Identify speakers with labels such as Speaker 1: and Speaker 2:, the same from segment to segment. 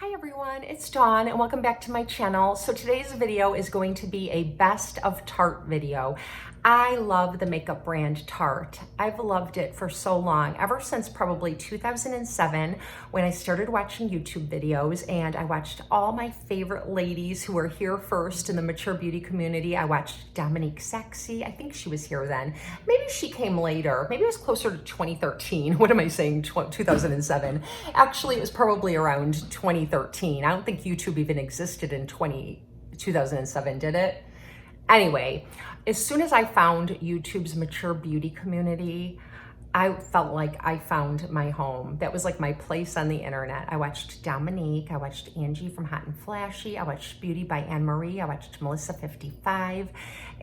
Speaker 1: Hi everyone, it's Dawn and welcome back to my channel. So today's video is going to be a best of Tarte video. I love the makeup brand Tarte. I've loved it for so long, ever since probably 2007 when I started watching YouTube videos, and I watched all my favorite ladies who were here first in the mature beauty community. I watched Dominique Sachse. I think she was here then. Maybe she came later. Maybe it was closer to 2013. What am I saying? 2007. Actually, it was probably around 2013. I don't think YouTube even existed in 2007, did it? Anyway, as soon as I found YouTube's mature beauty community, I felt like I found my home. That was like my place on the internet. I watched Dominique, I watched Angie from Hot and Flashy, I watched Beauty by Anne Marie, I watched Melissa 55,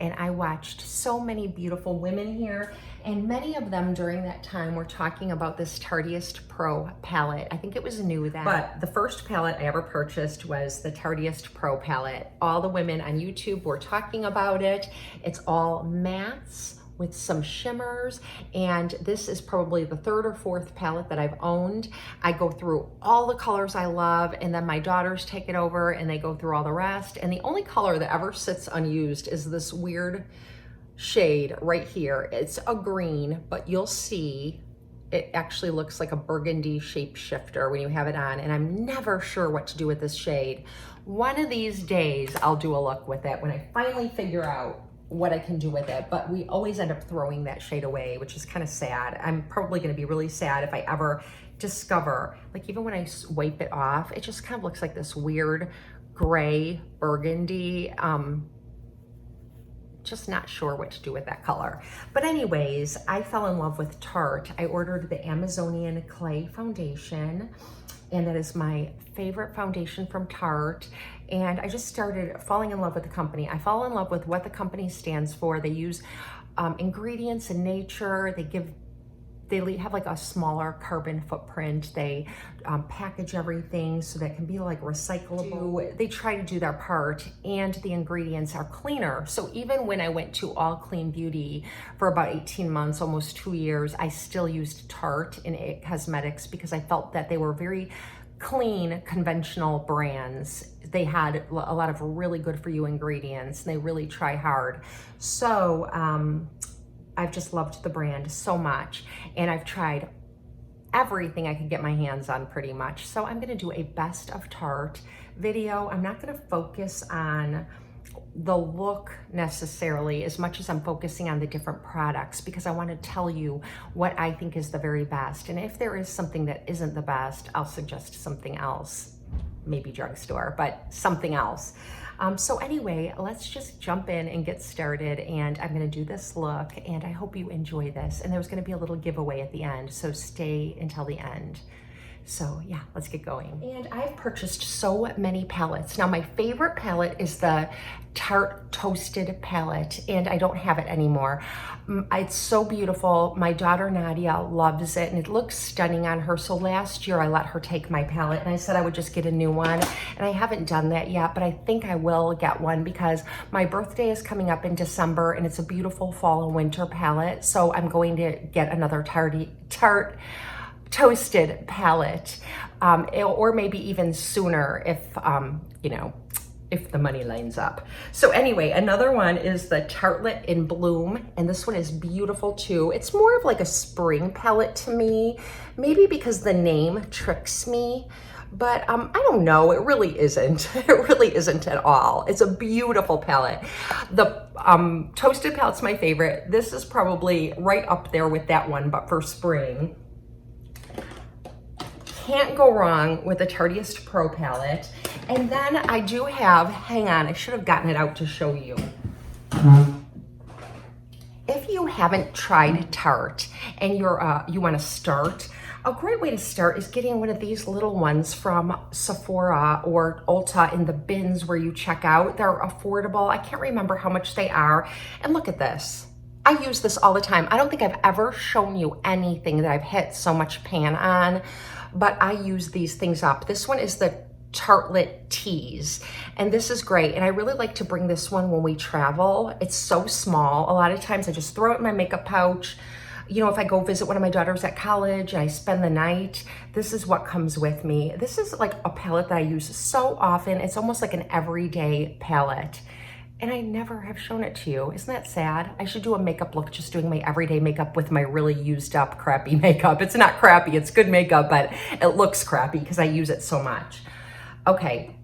Speaker 1: and I watched so many beautiful women here. And many of them during that time were talking about this Tartiest Pro Palette. I think it was new then. But the first palette I ever purchased was the Tartiest Pro Palette. All the women on YouTube were talking about it. It's all mattes with some shimmers, and this is probably the third or fourth palette that I've owned. I go through all the colors I love, and then my daughters take it over and they go through all the rest. And the only color that ever sits unused is this weird shade right here. It's a green, but you'll see it actually looks like a burgundy shapeshifter when you have it on, and I'm never sure what to do with this shade. One of these days I'll do a look with it when I finally figure out what I can do with it, but we always end up throwing that shade away, which is kind of sad. I'm probably going to be really sad if I ever discover, like even when I wipe it off, it just kind of looks like this weird gray burgundy. Just not sure what to do with that color. But anyways, I fell in love with Tarte. I ordered the Amazonian Clay foundation, and that is my favorite foundation from Tarte. And I just started falling in love with the company. I fall in love with what the company stands for. They use ingredients in nature. They have like a smaller carbon footprint. They package everything so that it can be like recyclable. They try to do their part, and the ingredients are cleaner. So even when I went to All Clean Beauty for about 18 months, almost 2 years, I still used Tarte in It Cosmetics because I felt that they were very clean, conventional brands. They had a lot of really good for you ingredients, and they really try hard. So I've just loved the brand so much, and I've tried everything I could get my hands on pretty much. So I'm gonna do a best of Tarte video. I'm not gonna focus on the look necessarily as much as I'm focusing on the different products, because I want to tell you what I think is the very best. And if there is something that isn't the best, I'll suggest something else, maybe drugstore, but something else. So anyway, let's just jump in and get started, and I'm gonna do this look, and I hope you enjoy this. And there's gonna be a little giveaway at the end, so stay until the end. So yeah, let's get going. And I've purchased so many palettes. Now my favorite palette is the Tarte Toasted palette, and I don't have it anymore. It's so beautiful. My daughter Nadia loves it, and it looks stunning on her. So last year I let her take my palette, and I said I would just get a new one, and I haven't done that yet, but I think I will get one because my birthday is coming up in December, and it's a beautiful fall and winter palette. So I'm going to get another Tarte Toasted palette, or maybe even sooner if if the money lines up. So anyway, another one is the Tartlet in Bloom, and this one is beautiful too. It's more of like a spring palette to me, maybe because the name tricks me, but I don't know, it really isn't. It really isn't at all. It's a beautiful palette. The Toasted palette's my favorite. This is probably right up there with that one, but for spring. Can't go wrong with the Tartiest Pro Palette. And then I do have, hang on, I should have gotten it out to show you. If you haven't tried Tarte and you want to start, a great way to start is getting one of these little ones from Sephora or Ulta in the bins where you check out. They're affordable. I can't remember how much they are. And look at this. I use this all the time. I don't think I've ever shown you anything that I've hit so much pan on, but I use these things up. This one is the Tartlet Tease, and this is great. And I really like to bring this one when we travel. It's so small. A lot of times I just throw it in my makeup pouch, you know, if I go visit one of my daughters at college and I spend the night, this is what comes with me. This is like a palette that I use so often. It's almost like an everyday palette. And I never have shown it to you. Isn't that sad? I should do a makeup look, just doing my everyday makeup with my really used up crappy makeup. It's not crappy, it's good makeup, but it looks crappy because I use it so much. Okay,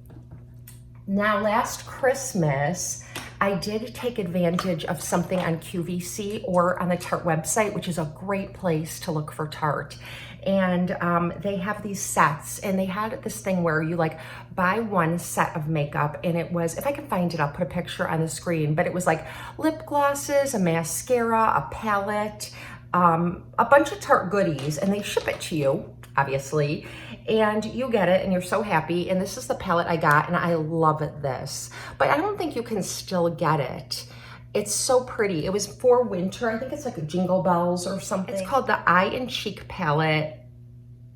Speaker 1: now last Christmas, I did take advantage of something on QVC or on the Tarte website, which is a great place to look for Tarte. And they have these sets, and they had this thing where you like buy one set of makeup, and it was, if I can find it, I'll put a picture on the screen, but it was like lip glosses, a mascara, a palette, a bunch of Tarte goodies, and they ship it to you, obviously, and you get it and you're so happy. And this is the palette I got, and I love this, but I don't think you can still get it. It's so pretty. It was for winter. I think it's like a Jingle Bells or something. It's called the Eye and Cheek palette.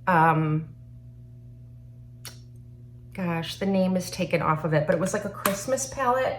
Speaker 1: Gosh, the name is taken off of it, but it was like a Christmas palette.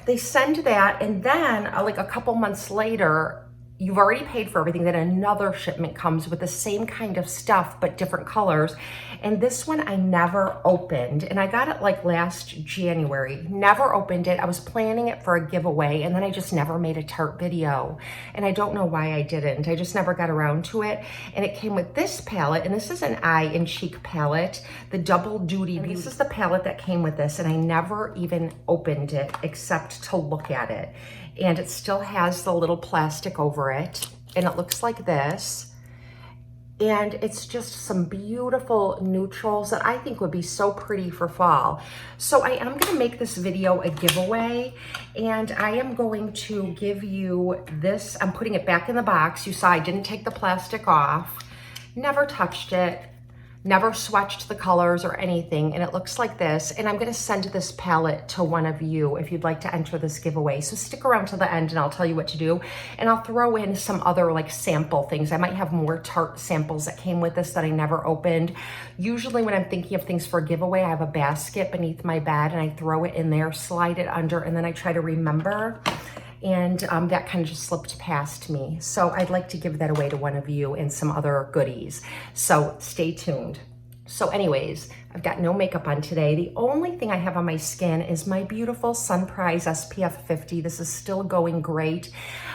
Speaker 1: They send that, and then like a couple months later, you've already paid for everything, then another shipment comes with the same kind of stuff, but different colors. And this one I never opened, and I got it like last January, never opened it. I was planning it for a giveaway, and then I just never made a Tarte video. And I don't know why I didn't. I just never got around to it. And it came with this palette, and this is an Eye and Cheek palette, the Double Duty. And this is the palette that came with this, and I never even opened it except to look at it. And it still has the little plastic over it, and it looks like this. And it's just some beautiful neutrals that I think would be so pretty for fall. So I am gonna make this video a giveaway, and I am going to give you this. I'm putting it back in the box. You saw I didn't take the plastic off, never touched it, never swatched the colors or anything, and it looks like this. And I'm gonna send this palette to one of you if you'd like to enter this giveaway. So stick around to the end and I'll tell you what to do. And I'll throw in some other like sample things. I might have more Tarte samples that came with this that I never opened. Usually when I'm thinking of things for a giveaway, I have a basket beneath my bed and I throw it in there, slide it under, and then I try to remember. And that kind of just slipped past me. So I'd like to give that away to one of you and some other goodies. So stay tuned. So anyways, I've got no makeup on today. The only thing I have on my skin is my beautiful Sun Prize SPF 50. This is still going great.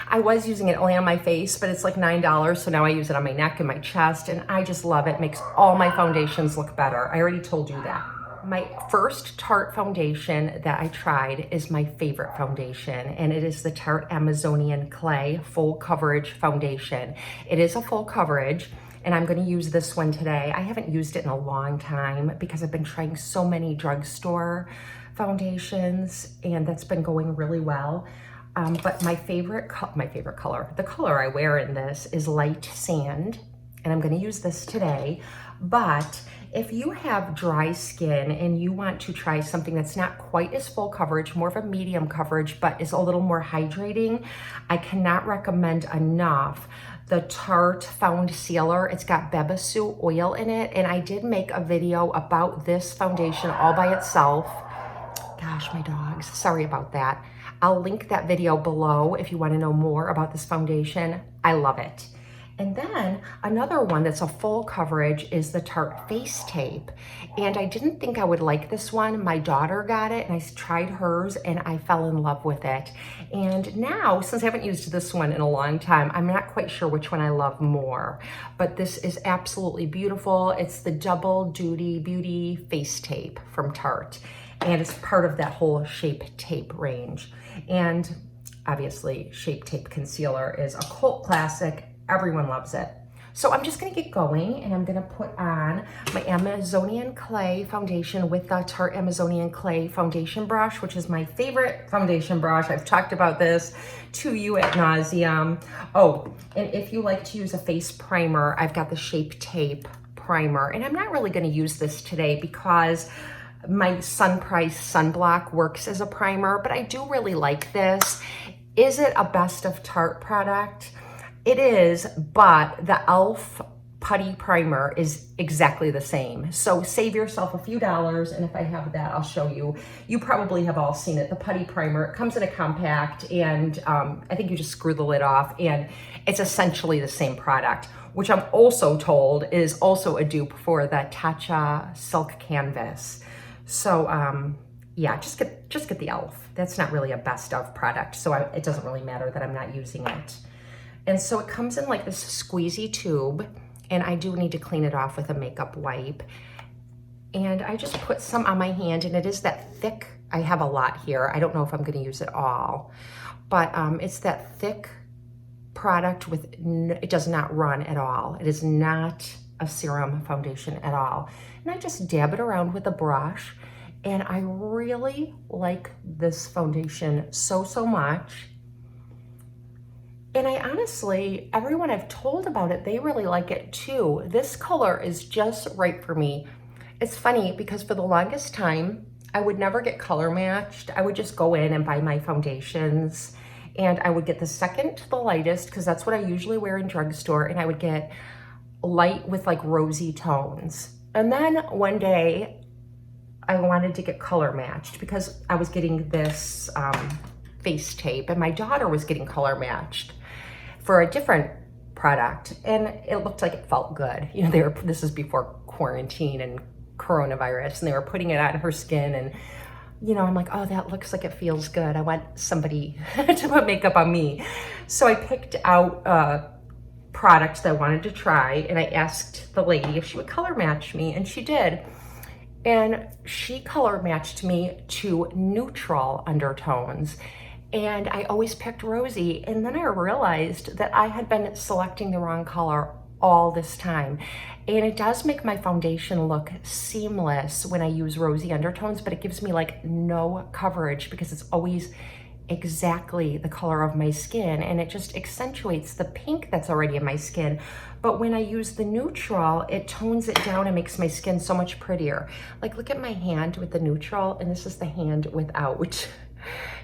Speaker 1: I was using it only on my face, but it's like $9. So now I use it on my neck and my chest, and I just love it. Makes all my foundations look better. I already told you that. My first Tarte foundation that I tried is my favorite foundation, and it is the Tarte Amazonian Clay Full Coverage Foundation. It is a full coverage, and I'm going to use this one today. I haven't used it in a long time because I've been trying so many drugstore foundations, and that's been going really well. But my favorite color, the color I wear in this is light sand, and I'm going to use this today. But if you have dry skin and you want to try something that's not quite as full coverage, more of a medium coverage, but is a little more hydrating, I cannot recommend enough the Tarte Found Sealer. It's got Bebesu oil in it, and I did make a video about this foundation all by itself. Gosh, my dogs, sorry about that. I'll link that video below if you want to know more about this foundation. I love it. And then another one that's a full coverage is the Tarte Face Tape. And I didn't think I would like this one. My daughter got it and I tried hers and I fell in love with it. And now, since I haven't used this one in a long time, I'm not quite sure which one I love more. But this is absolutely beautiful. It's the Double Duty Beauty Face Tape from Tarte. And it's part of that whole Shape Tape range. And obviously, Shape Tape Concealer is a cult classic. Everyone loves it. So I'm just gonna get going, and I'm gonna put on my Amazonian Clay foundation with the Tarte Amazonian Clay foundation brush, which is my favorite foundation brush. I've talked about this to you ad nauseum. Oh, and if you like to use a face primer, I've got the Shape Tape primer, and I'm not really gonna use this today because my Sun Price sunblock works as a primer, but I do really like this. Is it a best of Tarte product? It is, but the e.l.f. Putty Primer is exactly the same. So save yourself a few dollars, and if I have that, I'll show you. You probably have all seen it, the Putty Primer. It comes in a compact, and I think you just screw the lid off, and it's essentially the same product, which I'm also told is also a dupe for the Tatcha Silk Canvas. So yeah, just get the e.l.f. That's not really a best of product, so it doesn't really matter that I'm not using it. And so it comes in like this squeezy tube, and I do need to clean it off with a makeup wipe. And I just put some on my hand, and it is that thick, I have a lot here. I don't know if I'm gonna use it all, but it's that thick product with, it does not run at all. It is not a serum foundation at all. And I just dab it around with a brush, and I really like this foundation so much. And I honestly, everyone I've told about it, they really like it too. This color is just right for me. It's funny because for the longest time, I would never get color matched. I would just go in and buy my foundations, and I would get the second to the lightest because that's what I usually wear in drugstore, and I would get light with like rosy tones. And then one day I wanted to get color matched because I was getting this face tape, and my daughter was getting color matched for a different product, and it looked like it felt good. You know, this is before quarantine and coronavirus, and they were putting it on her skin, and you know, I'm like, oh, that looks like it feels good. I want somebody to put makeup on me. So I picked out products that I wanted to try, and I asked the lady if she would color match me, and she did. And she color matched me to neutral undertones. And I always picked rosy. And then I realized that I had been selecting the wrong color all this time. And it does make my foundation look seamless when I use rosy undertones, but it gives me like no coverage because it's always exactly the color of my skin, and it just accentuates the pink that's already in my skin. But when I use the neutral, it tones it down and makes my skin so much prettier. Like, look at my hand with the neutral, and this is the hand without, which,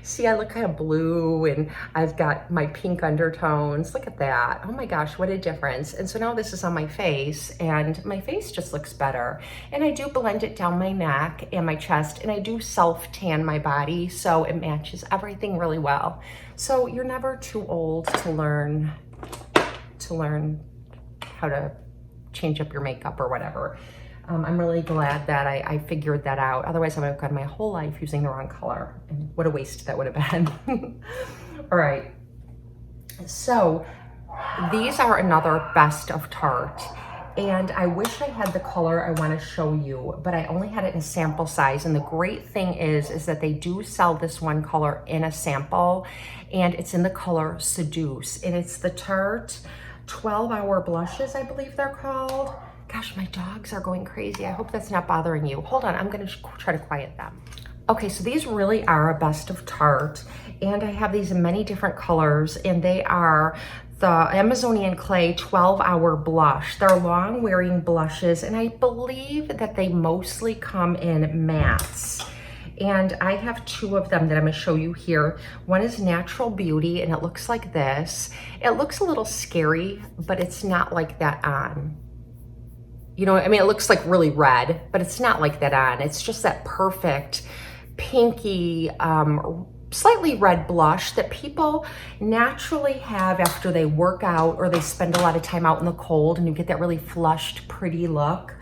Speaker 1: see, I look kind of blue, and I've got my pink undertones. Look at that. Oh my gosh, what a difference. And so now this is on my face, and my face just looks better. And I do blend it down my neck and my chest, and I do self-tan my body, so it matches everything really well. So you're never too old to learn how to change up your makeup or whatever. I'm really glad that I figured that out. Otherwise, I would have gone my whole life using the wrong color. And what a waste that would have been. All right. So these are another best of Tarte. And I wish I had the color I want to show you, but I only had it in sample size. And the great thing is that they do sell this one color in a sample, and it's in the color Seduce. And it's the Tarte 12-Hour Blushes, I believe they're called. Gosh, my dogs are going crazy. I hope that's not bothering you. Hold on, I'm gonna try to quiet them. Okay, so these really are a best of Tarte, and I have these in many different colors, and they are the Amazonian Clay 12-Hour Blush. They're long-wearing blushes, and I believe that they mostly come in mattes. And I have two of them that I'm gonna show you here. One is Natural Beauty, and it looks like this. It looks a little scary, but it's not like that on. You know, I mean, it looks like really red, but it's not like that on. It's just that perfect pinky, slightly red blush that people naturally have after they work out or they spend a lot of time out in the cold, and you get that really flushed, pretty look.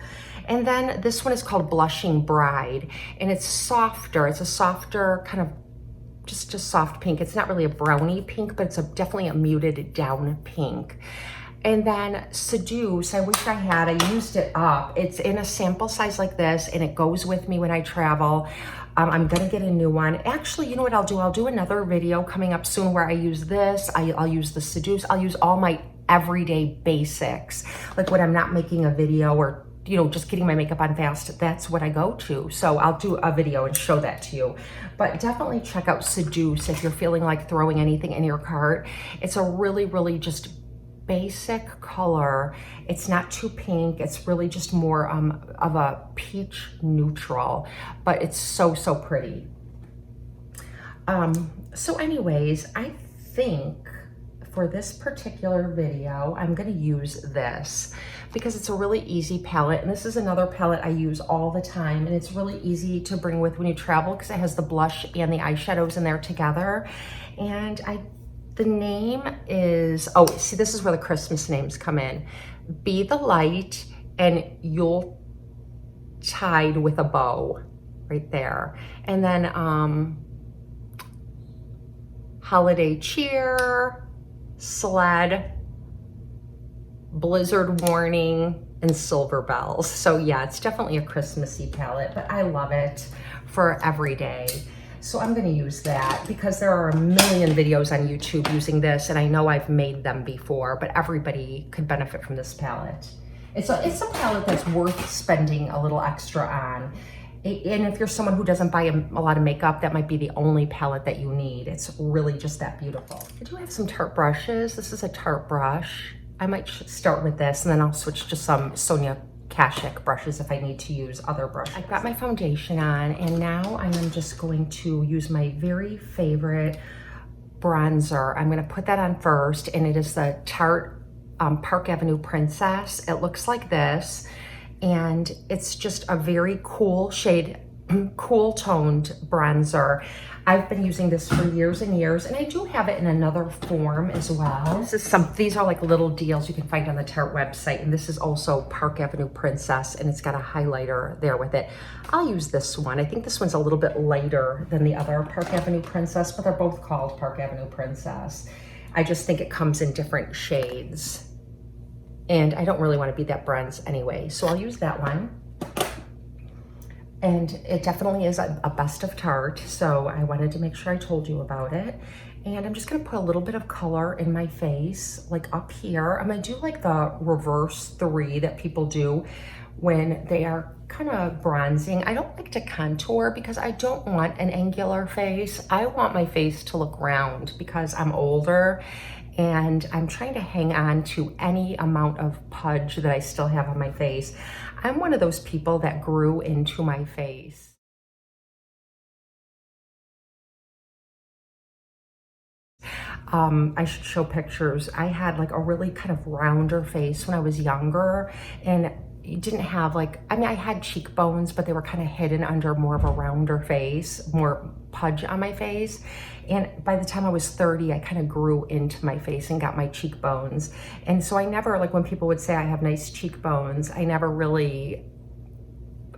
Speaker 1: And then this one is called Blushing Bride, and it's softer. It's a softer kind of, just a soft pink. It's not really a brownie pink, but it's definitely a muted down pink. And then Seduce, I wish I had, I used it up. It's in a sample size like this, and it goes with me when I travel. I'm gonna get a new one. Actually, you know what I'll do? I'll do another video coming up soon where I use this, I'll use the Seduce, I'll use all my everyday basics. Like when I'm not making a video or, you know, just getting my makeup on fast, that's what I go to. So I'll do a video and show that to you. But definitely check out Seduce if you're feeling like throwing anything in your cart. It's a really, really just basic color. It's not too pink. It's really just more of a peach neutral, but it's so, so pretty. So anyways, I think for this particular video, I'm gonna use this because it's a really easy palette. And this is another palette I use all the time. And it's really easy to bring with when you travel because it has the blush and the eyeshadows in there together. And the name is, oh, see, this is where the Christmas names come in. Be the Light and You'll Tide with a Bow, right there. And then Holiday Cheer, Sled, Blizzard Warning, and Silver Bells. So yeah, it's definitely a Christmassy palette, but I love it for every day. So I'm gonna use that because there are a million videos on YouTube using this, and I know I've made them before, but everybody could benefit from this palette. It's a palette that's worth spending a little extra on. And if you're someone who doesn't buy a lot of makeup, that might be the only palette that you need. It's really just that beautiful. I do have some Tarte brushes. This is a Tarte brush. I might start with this and then I'll switch to some Sonia Kashuk brushes if I need to use other brushes. I've got my foundation on, and now I'm just going to use my very favorite bronzer. I'm gonna put that on first, and it is the Tarte Park Avenue Princess. It looks like this, and it's just a very cool shade, cool toned bronzer. I've been using this for years and years, and I do have it in another form as well. These are like little deals you can find on the Tarte website, and this is also Park Avenue Princess, and it's got a highlighter there with it. I'll use this one. I think this one's a little bit lighter than the other Park Avenue Princess, but they're both called Park Avenue Princess. I just think it comes in different shades, and I don't really want to be that bronze anyway, so I'll use that one. And it definitely is a best of Tarte, so I wanted to make sure I told you about it. And I'm just gonna put a little bit of color in my face, like up here. I'm gonna do like the reverse 3 that people do when they are kind of bronzing. I don't like to contour because I don't want an angular face. I want my face to look round because I'm older and I'm trying to hang on to any amount of pudge that I still have on my face. I'm one of those people that grew into my face. I should show pictures. I had like a really kind of rounder face when I was younger, and it didn't have like, I mean, I had cheekbones, but they were kind of hidden under more of a rounder face, more pudge on my face. And by the time I was 30, I kind of grew into my face and got my cheekbones. And so I never, like when people would say I have nice cheekbones, I never really,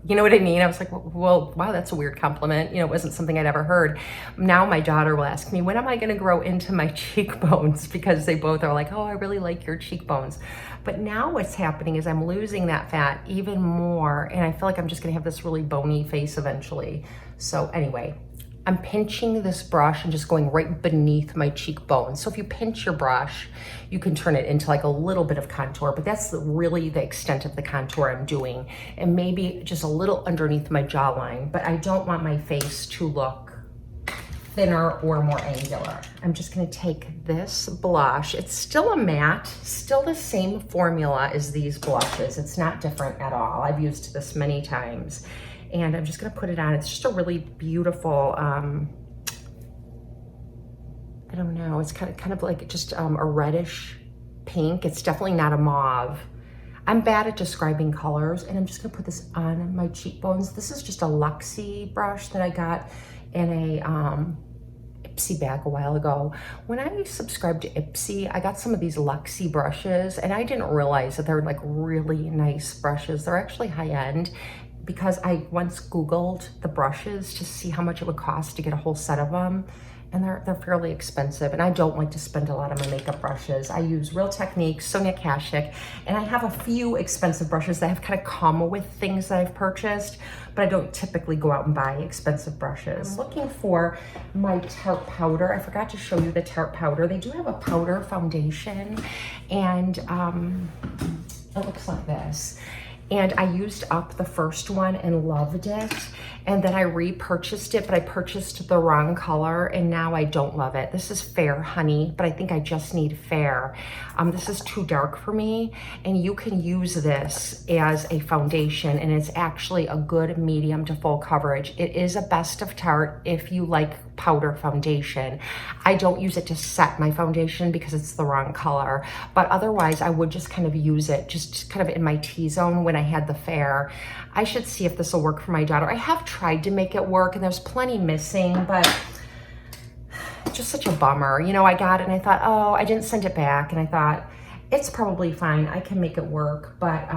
Speaker 1: you know what I mean? I was like, well, wow, that's a weird compliment. You know, it wasn't something I'd ever heard. Now my daughter will ask me, when am I gonna grow into my cheekbones? Because they both are like, oh, I really like your cheekbones. But now what's happening is I'm losing that fat even more, and I feel like I'm just gonna have this really bony face eventually. So anyway, I'm pinching this brush and just going right beneath my cheekbone. So if you pinch your brush, you can turn it into like a little bit of contour, but that's really the extent of the contour I'm doing. And maybe just a little underneath my jawline, but I don't want my face to look thinner or more angular. I'm just gonna take this blush. It's still a matte, still the same formula as these blushes. It's not different at all. I've used this many times. And I'm just gonna put it on. It's just a really beautiful, I don't know, it's kind of like just a reddish pink. It's definitely not a mauve. I'm bad at describing colors, and I'm just gonna put this on my cheekbones. This is just a Luxie brush that I got in a Ipsy bag a while ago. When I subscribed to Ipsy, I got some of these Luxie brushes, and I didn't realize that they're like really nice brushes. They're actually high-end, because I once Googled the brushes to see how much it would cost to get a whole set of them, and they're fairly expensive, and I don't like to spend a lot on my makeup brushes. I use Real Techniques, Sonia Kashuk, and I have a few expensive brushes that have kind of come with things that I've purchased, but I don't typically go out and buy expensive brushes. I'm looking for my Tarte powder. I forgot to show you the Tarte powder. They do have a powder foundation, and it looks like this. and I used up the first one and loved it. And then I repurchased it, but I purchased the wrong color and now I don't love it. This is Fair Honey, but I think I just need Fair. This is too dark for me, and you can use this as a foundation, and it's actually a good medium to full coverage. It is a best of Tarte if you like powder foundation. I don't use it to set my foundation because it's the wrong color, but otherwise I would just kind of use it just kind of in my T-zone when I had the Fair. I should see if this will work for my daughter. I have tried to make it work and there's plenty missing, but just such a bummer. You know, I got it and I thought, oh, I didn't send it back, and I thought it's probably fine. I can make it work, but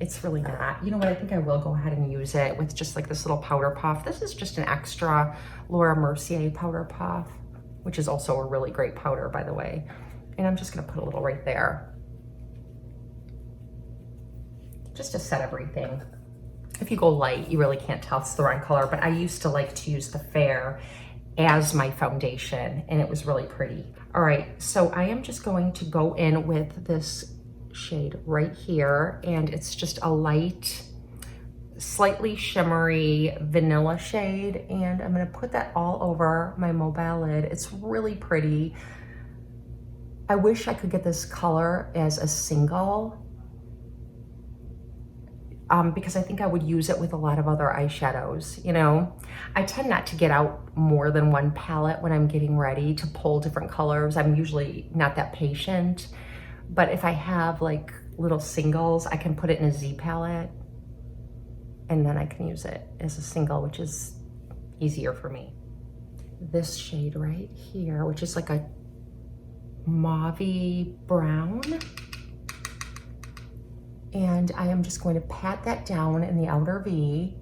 Speaker 1: it's really not. You know what? I think I will go ahead and use it with just like this little powder puff. This is just an extra Laura Mercier powder puff, which is also a really great powder, by the way. And I'm just gonna put a little right there, just to set everything. If you go light, you really can't tell it's the wrong color, but I used to like to use the Fair as my foundation, and it was really pretty. All right, so I am just going to go in with this shade right here, and it's just a light, slightly shimmery vanilla shade, and I'm gonna put that all over my mobile lid. It's really pretty. I wish I could get this color as a single, because I think I would use it with a lot of other eyeshadows. You know, I tend not to get out more than one palette when I'm getting ready to pull different colors. I'm usually not that patient, but if I have like little singles, I can put it in a Z palette and then I can use it as a single, which is easier for me. This shade right here, which is like a mauvey brown. And I am just going to pat that down in the outer V,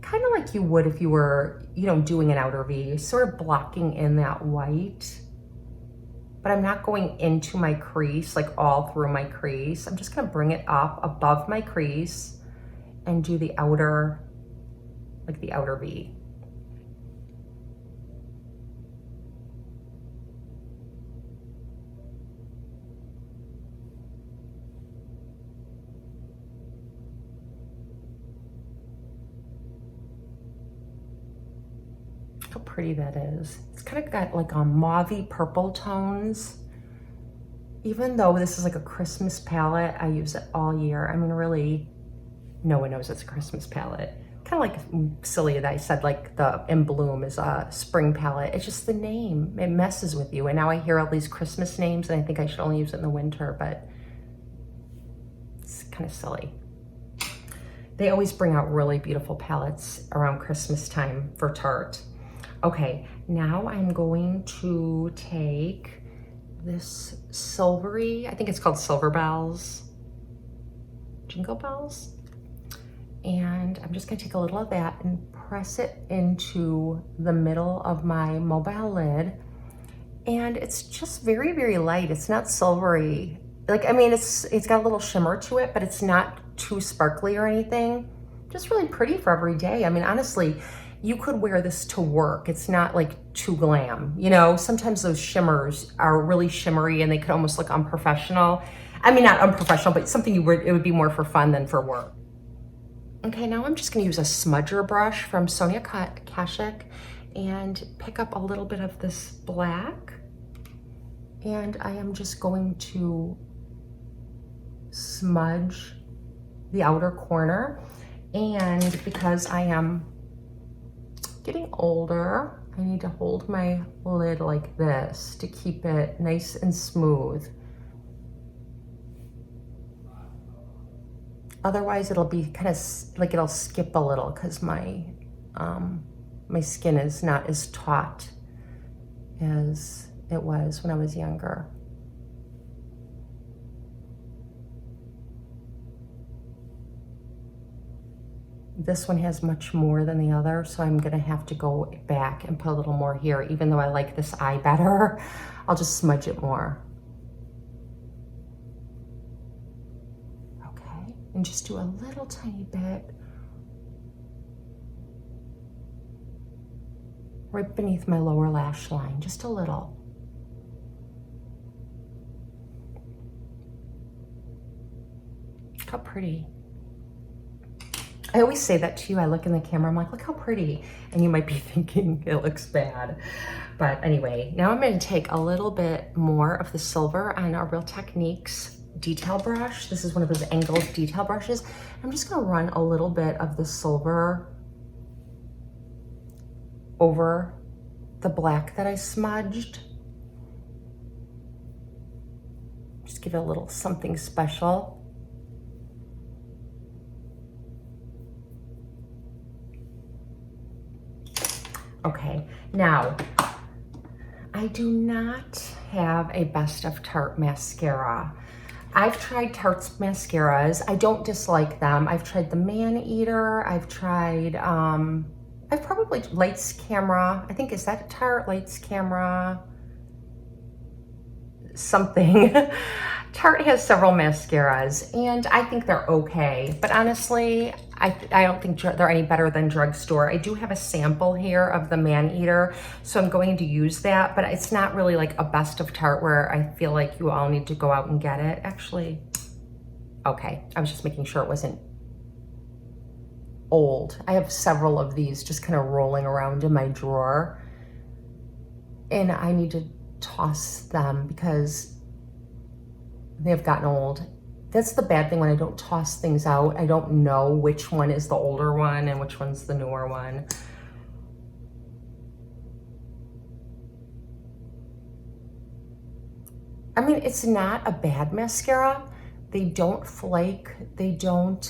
Speaker 1: kind of like you would if you were, you know, doing an outer V, sort of blocking in that white. But I'm not going into my crease, like all through my crease. I'm just gonna bring it up above my crease and do the outer, like the outer V. How pretty that is. It's kind of got like a mauvey purple tones. Even though this is like a Christmas palette, I use it all year. I mean, really, no one knows it's a Christmas palette. Kind of like silly that I said like the In Bloom is a spring palette. It's just the name, it messes with you. And now I hear all these Christmas names and I think I should only use it in the winter, but it's kind of silly. They always bring out really beautiful palettes around Christmas time for Tarte. Okay, now I'm going to take this silvery, I think it's called Silver Bells, Jingle Bells. And I'm just gonna take a little of that and press it into the middle of my mobile lid. And it's just very, very light. It's not silvery. Like, I mean, it's got a little shimmer to it, but it's not too sparkly or anything. Just really pretty for every day. I mean, honestly, you could wear this to work. It's not like too glam. You know, sometimes those shimmers are really shimmery and they could almost look unprofessional. I mean, not unprofessional, but something it would be more for fun than for work. Okay, now I'm just gonna use a smudger brush from Sonia Kashuk and pick up a little bit of this black. And I am just going to smudge the outer corner. And because I am getting older, I need to hold my lid like this to keep it nice and smooth. Otherwise it'll be kind of like it'll skip a little because my skin is not as taut as it was when I was younger. This one has much more than the other, so I'm gonna have to go back and put a little more here. Even though I like this eye better, I'll just smudge it more. Okay, and just do a little tiny bit right beneath my lower lash line, just a little. Look how pretty. I always say that to you. I look in the camera, I'm like, look how pretty. And you might be thinking it looks bad. But anyway, now I'm going to take a little bit more of the silver on our Real Techniques detail brush. This is one of those angled detail brushes. I'm just going to run a little bit of the silver over the black that I smudged. Just give it a little something special. Okay, now, I do not have a Best of Tarte mascara. I've tried Tarte's mascaras. I don't dislike them. I've tried the Man Eater. I've tried, I've probably, Lights Camera. I think, is that Tarte? Lights Camera? Something. Tarte has several mascaras, and I think they're okay. But honestly, I don't think they're any better than drugstore. I do have a sample here of the Man Eater, so I'm going to use that. But it's not really like a Best of Tarte where I feel like you all need to go out and get it. Actually, okay. I was just making sure it wasn't old. I have several of these just kind of rolling around in my drawer, and I need to toss them because they've gotten old. That's the bad thing when I don't toss things out. I don't know which one is the older one and which one's the newer one. I mean, it's not a bad mascara. They don't flake. They don't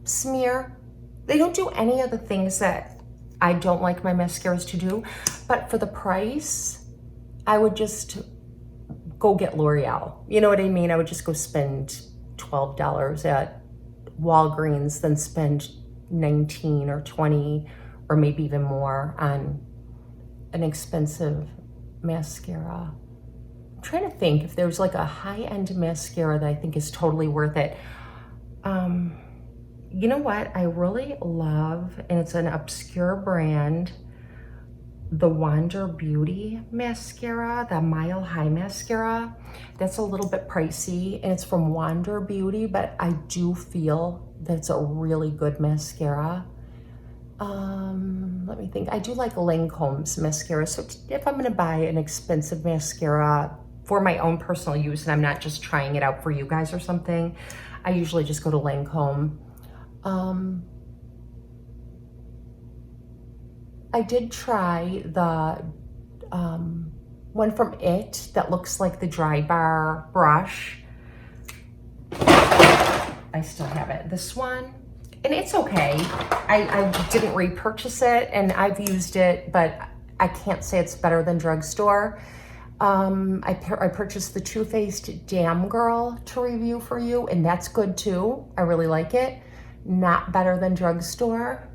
Speaker 1: smear. They don't do any of the things that I don't like my mascaras to do. But for the price, I would just go get L'Oreal. You know what I mean? I would just go spend $12 at Walgreens, then spend $19 or $20 or maybe even more on an expensive mascara. I'm trying to think if there's like a high-end mascara that I think is totally worth it. You know what I really love, and it's an obscure brand, the Wander Beauty mascara, the Mile High mascara. That's a little bit pricey, and it's from Wander Beauty, but I do feel that it's a really good mascara. Let me think. I do like Lancome's mascara, so if I'm gonna buy an expensive mascara for my own personal use, and I'm not just trying it out for you guys or something, I usually just go to Lancome. I did try the one from It that looks like the Dry Bar brush. I still have it. This one, and it's okay. I didn't repurchase it, and I've used it, but I can't say it's better than drugstore. I purchased the Too Faced Damn Girl to review for you, and that's good too. I really like it. Not better than drugstore.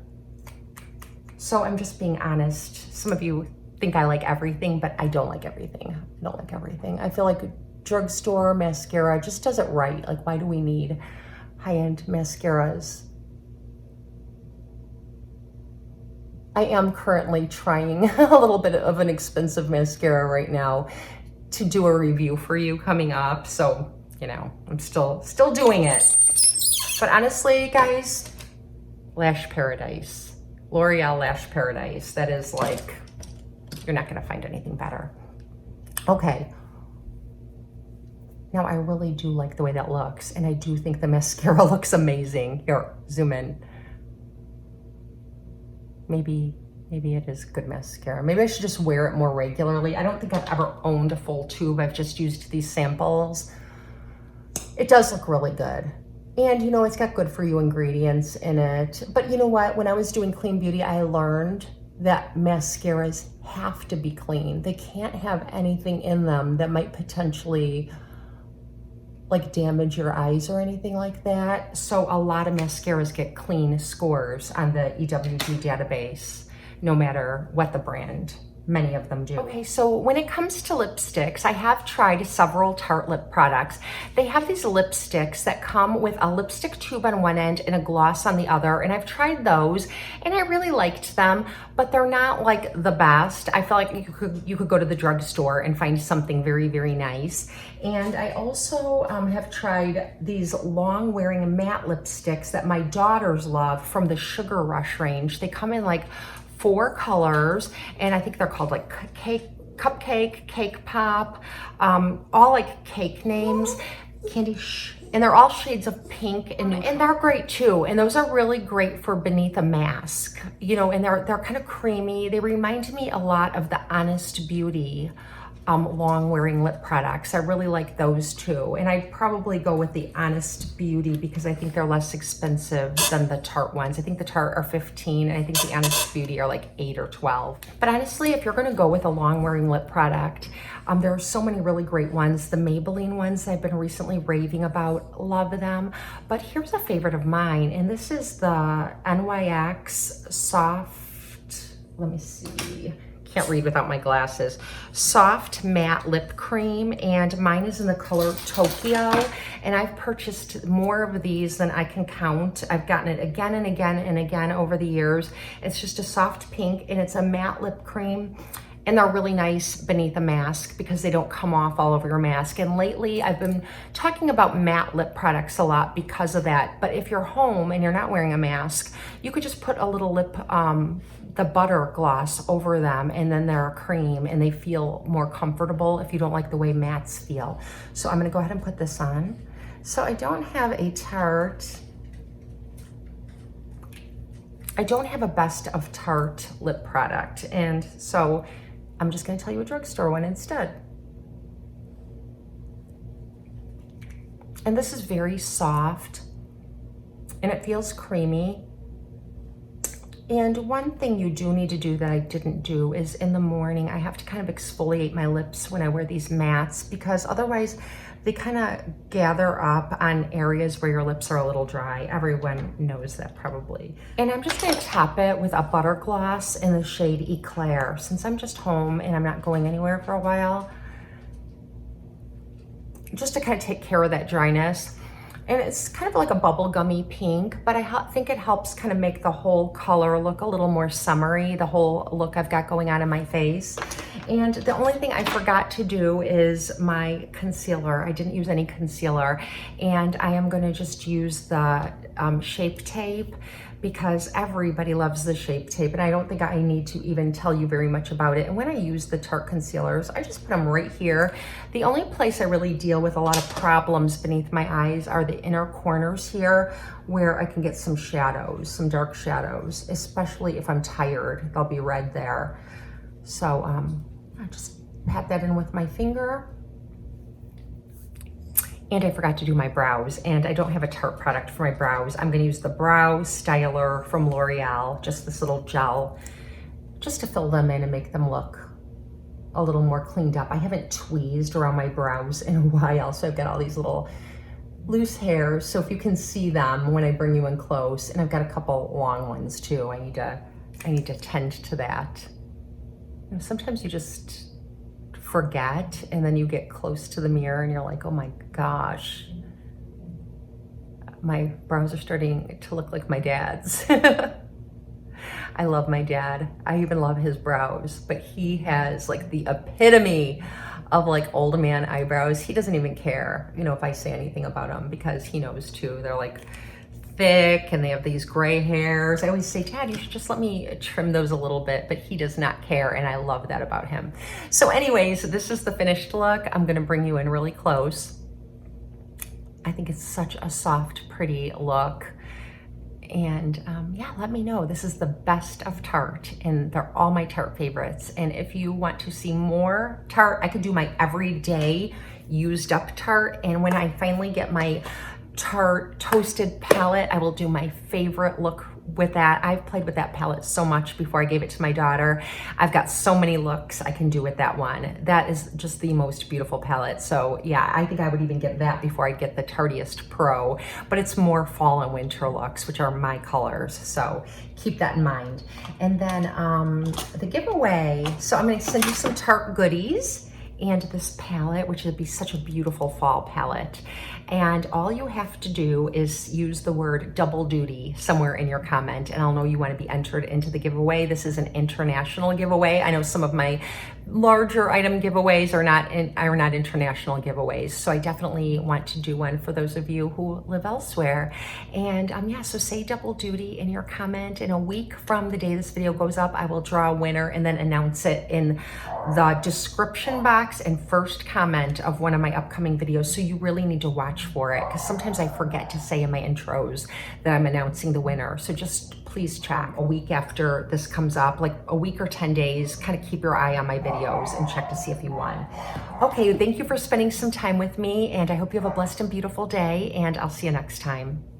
Speaker 1: So I'm just being honest. Some of you think I like everything, but I don't like everything. I don't like everything. I feel like drugstore mascara just does it right. Like, why do we need high-end mascaras? I am currently trying a little bit of an expensive mascara right now to do a review for you coming up. So, you know, I'm still doing it. But honestly, guys, Lash Paradise, L'Oreal Lash Paradise, that is like, you're not gonna find anything better. Okay. Now I really do like the way that looks, and I do think the mascara looks amazing. Here, zoom in. Maybe it is good mascara. Maybe I should just wear it more regularly. I don't think I've ever owned a full tube. I've just used these samples. It does look really good. And you know, it's got good for you ingredients in it. But you know what? When I was doing clean beauty, I learned that mascaras have to be clean. They can't have anything in them that might potentially like damage your eyes or anything like that. So a lot of mascaras get clean scores on the EWG database, no matter what the brand Many of them do. Okay, so when it comes to lipsticks, I have tried several Tartlet products. They have these lipsticks that come with a lipstick tube on one end and a gloss on the other, and I've tried those and I really liked them, but they're not like the best. I feel like you could go to the drugstore and find something very, very nice. And I also have tried these long wearing matte lipsticks that my daughters love from the Sugar Rush range. They come in like 4 colors, and I think they're called like cupcake, cake pop, all like cake names, candy, and they're all shades of pink, and they're great too. And those are really great for beneath a mask, you know, and they're kind of creamy. They remind me a lot of the Honest Beauty long wearing lip products. I really like those too. And I'd probably go with the Honest Beauty because I think they're less expensive than the Tarte ones. I think the Tarte are 15 and I think the Honest Beauty are like 8 or 12. But honestly, if you're gonna go with a long wearing lip product, there are so many really great ones. The Maybelline ones I've been recently raving about, love them. But here's a favorite of mine, and this is the NYX Soft, let me see, can't read without my glasses, Soft Matte Lip Cream, and mine is in the color Tokyo, and I've purchased more of these than I can count. I've gotten it again and again and again over the years. It's just a soft pink, and it's a matte lip cream, and they're really nice beneath a mask because they don't come off all over your mask. And lately I've been talking about matte lip products a lot because of that. But if you're home and you're not wearing a mask, you could just put a little lip, the butter gloss over them, and then they're a cream and they feel more comfortable if you don't like the way mattes feel. So I'm gonna go ahead and put this on. So I don't have a Tarte, I don't have a best of Tarte lip product, and so I'm just gonna tell you a drugstore one instead. And this is very soft and it feels creamy. And one thing you do need to do that I didn't do is in the morning, I have to kind of exfoliate my lips when I wear these mattes, because otherwise they kind of gather up on areas where your lips are a little dry. Everyone knows that probably. And I'm just gonna top it with a butter gloss in the shade Eclair. Since I'm just home and I'm not going anywhere for a while, just to kind of take care of that dryness. And it's kind of like a bubblegummy pink, but I think it helps kind of make the whole color look a little more summery, the whole look I've got going on in my face. And the only thing I forgot to do is my concealer. I didn't use any concealer, and I am gonna just use the Shape Tape, because everybody loves the Shape Tape, and I don't think I need to even tell you very much about it. And when I use the Tarte concealers, I just put them right here. The only place I really deal with a lot of problems beneath my eyes are the inner corners here, where I can get some shadows, some dark shadows, especially if I'm tired, they'll be red there. So I just pat that in with my finger. And I forgot to do my brows, and I don't have a Tarte product for my brows. I'm gonna use the Brow Styler from L'Oreal, just this little gel, just to fill them in and make them look a little more cleaned up. I haven't tweezed around my brows in a while, so I've got all these little loose hairs. So if you can see them when I bring you in close, and I've got a couple long ones too, I need to tend to that. You know, sometimes you just forget, and then you get close to the mirror and you're like, oh my gosh, my brows are starting to look like my dad's. I love my dad. I even love his brows, but he has like the epitome of like old man eyebrows. He doesn't even care, you know, if I say anything about them, because he knows too. They're like thick and they have these gray hairs. I always say, Dad, you should just let me trim those a little bit, but he does not care, and I love that about him. So anyways, this is the finished look. I'm gonna bring you in really close. I think it's such a soft, pretty look. And yeah, let me know. This is the best of Tarte, and they're all my Tarte favorites. And if you want to see more Tarte, I could do my everyday used up Tarte. And when I finally get my Tarte Toasted palette. I will do my favorite look with that. I've played with that palette so much before I gave it to my daughter. I've got so many looks I can do with that one. That is just the most beautiful palette. So yeah, I think I would even get that before I get the Tartiest Pro, but it's more fall and winter looks, which are my colors. So keep that in mind. And then the giveaway. So I'm gonna send you some Tarte goodies and this palette, which would be such a beautiful fall palette. And all you have to do is use the word double duty somewhere in your comment, and I'll know you want to be entered into the giveaway. This is an international giveaway. I know some of my larger item giveaways are not international giveaways, so I definitely want to do one for those of you who live elsewhere. And yeah, so say double duty in your comment. In a week from the day this video goes up, I will draw a winner and then announce it in the description box and first comment of one of my upcoming videos. So you really need to watch for it, because sometimes I forget to say in my intros that I'm announcing the winner. So just please check a week after this comes up, like a week or 10 days, kind of keep your eye on my videos and check to see if you won. Okay, thank you for spending some time with me, and I hope you have a blessed and beautiful day, and I'll see you next time.